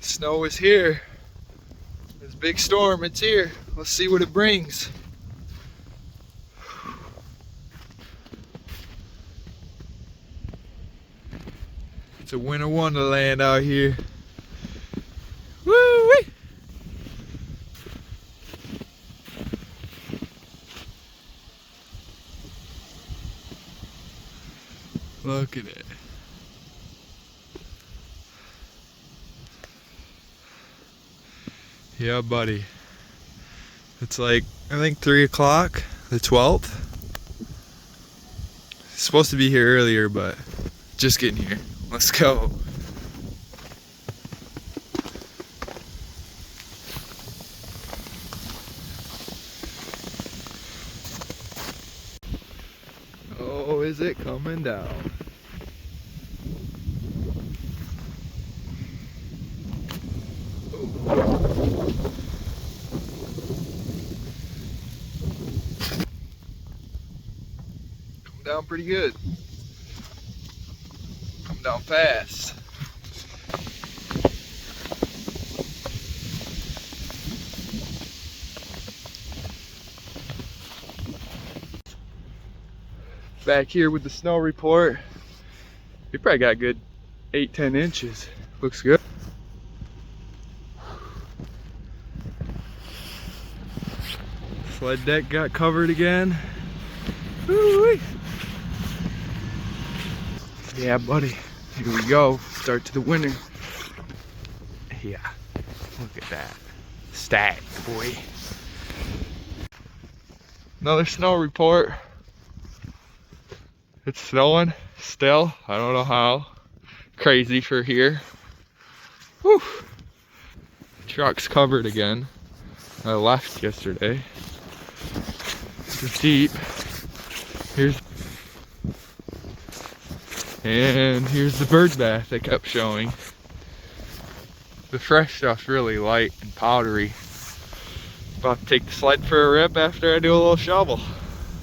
Snow is here. This big storm, it's here. Let's see what it brings. It's a winter wonderland out here. Woo-wee! Look at it. Yeah, buddy. It's like, I think 3 o'clock, the 12th. It's supposed to be here earlier, but just getting here. Let's go. Oh, is it coming down? Come down pretty good. Come down fast. Back here with the snow report. We probably got a good 8-10 inches. Looks good. Sled deck got covered again. Woo-wee. Yeah, buddy. Here we go. Start to the winter. Yeah. Look at that. Stack, boy. Another snow report. It's snowing still. I don't know how. Crazy for here. Whew. Truck's covered again. I left yesterday. It's deep. Here's the bird bath they kept showing. The fresh stuff's really light and powdery. About to take the sled for a rip after I do a little shovel.